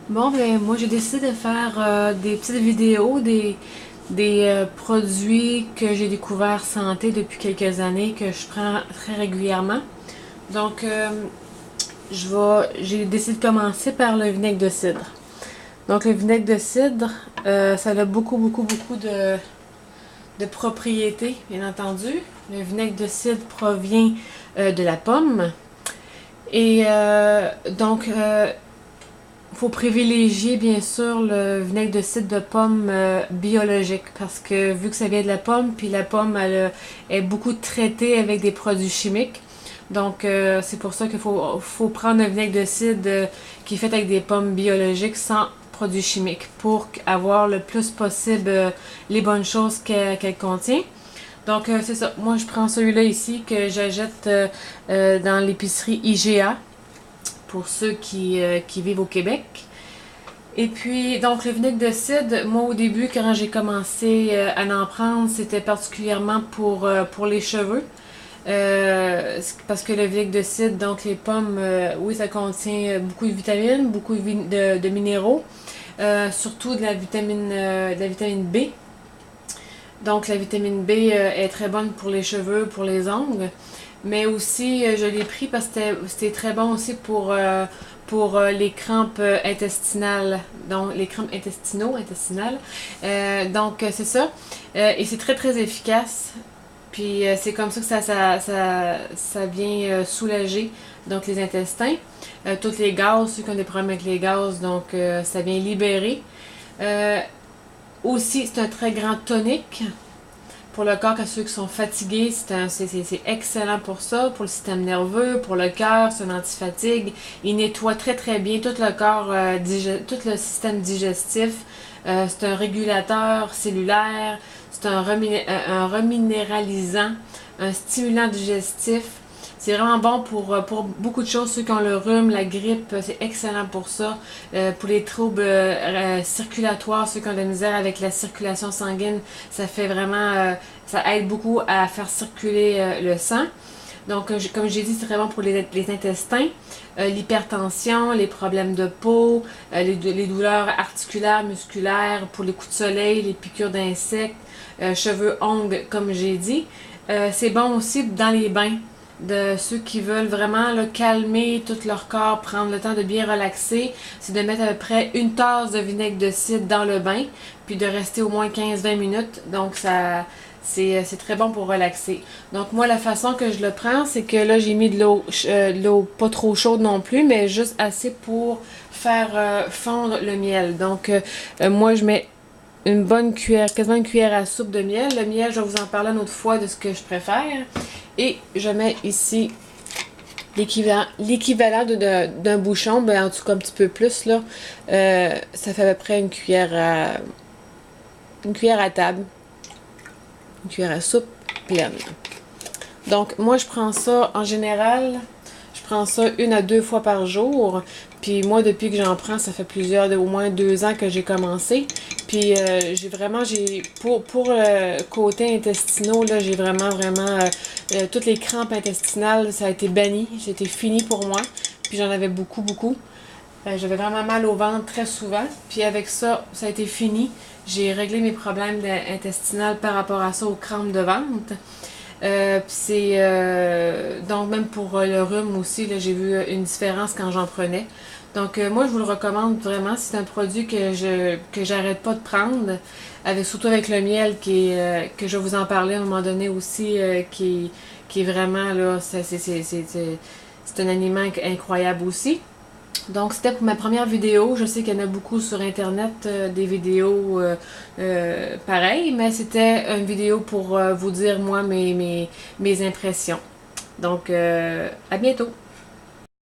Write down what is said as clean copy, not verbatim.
Bon, ben moi j'ai décidé de faire des petites vidéos des produits que j'ai découverts santé depuis quelques années que je prends très régulièrement. Donc j'ai décidé de commencer par le vinaigre de cidre. Donc le vinaigre de cidre, ça a beaucoup de propriétés, bien entendu. Le vinaigre de cidre provient de la pomme. Et faut privilégier bien sûr le vinaigre de cidre de pomme biologique parce que vu que ça vient de la pomme, puis la pomme est beaucoup traitée avec des produits chimiques. Donc c'est pour ça qu'il faut prendre un vinaigre de cidre qui est fait avec des pommes biologiques sans produits chimiques pour avoir le plus possible les bonnes choses qu'elle contient. Donc c'est ça, moi je prends celui-là ici que j'achète dans l'épicerie IGA pour ceux qui vivent au Québec. Et puis, donc, le vinaigre de cidre, moi, au début, quand j'ai commencé à en prendre, c'était particulièrement pour les cheveux. Parce que le vinaigre de cidre, donc les pommes, oui, ça contient beaucoup de vitamines, beaucoup de minéraux, surtout de la vitamine B. Donc, la vitamine B est très bonne pour les cheveux, pour les ongles. Mais aussi, je l'ai pris parce que c'était très bon aussi pour les crampes intestinales, donc les crampes intestinales. C'est ça. Et c'est très efficace. Puis c'est comme ça que ça vient soulager donc les intestins. Toutes les gaz, ceux qui ont des problèmes avec les gaz, donc ça vient libérer. Euh, Aussi, c'est un très grand tonique pour le corps, à ceux qui sont fatigués, c'est excellent pour ça, pour le système nerveux, pour le cœur, c'est un antifatigue. Il nettoie très bien tout le corps, tout le système digestif. C'est un régulateur cellulaire, c'est un reminéralisant, un stimulant digestif. C'est vraiment bon pour beaucoup de choses. Ceux qui ont le rhume, la grippe, c'est excellent pour ça. Pour les troubles circulatoires, ceux qui ont de la misère avec la circulation sanguine, ça fait vraiment, ça aide beaucoup à faire circuler le sang. Donc, comme j'ai dit, c'est très bon pour les intestins, l'hypertension, les problèmes de peau, les douleurs articulaires, musculaires, pour les coups de soleil, les piqûres d'insectes, cheveux, ongles, comme j'ai dit. C'est bon aussi dans les bains de ceux qui veulent vraiment là, calmer tout leur corps, prendre le temps de bien relaxer, c'est de mettre à peu près une tasse de vinaigre de cidre dans le bain, puis de rester au moins 15-20 minutes. Donc c'est très bon pour relaxer. Donc moi la façon que je le prends, c'est que là j'ai mis de l'eau pas trop chaude non plus, mais juste assez pour faire fondre le miel. Donc moi je mets une bonne cuillère, quasiment une cuillère à soupe de miel. Le miel, je vais vous en parler une autre fois de ce que je préfère. Et je mets ici l'équivalent d'un bouchon, ben en tout cas un petit peu plus là. Ça fait à peu près une cuillère à table, une cuillère à soupe pleine. Donc moi je prends ça en général, je prends ça 1 à 2 fois par jour. Puis moi depuis que j'en prends, ça fait au moins 2 ans que j'ai commencé. Puis pour le côté intestinaux là, j'ai vraiment toutes les crampes intestinales, ça a été banni, c'était fini pour moi. Puis j'en avais beaucoup. J'avais vraiment mal au ventre très souvent. Puis avec ça, ça a été fini. J'ai réglé mes problèmes intestinaux par rapport à ça aux crampes de ventre. Donc même pour le rhume aussi, là, j'ai vu une différence quand j'en prenais. Donc moi je vous le recommande vraiment. C'est un produit que j'arrête pas de prendre, surtout avec le miel que je vais vous en parler à un moment donné aussi, qui est vraiment là, c'est un aliment incroyable aussi. Donc c'était pour ma première vidéo. Je sais qu'il y en a beaucoup sur internet des vidéos pareilles, mais c'était une vidéo pour vous dire moi mes impressions. Donc à bientôt!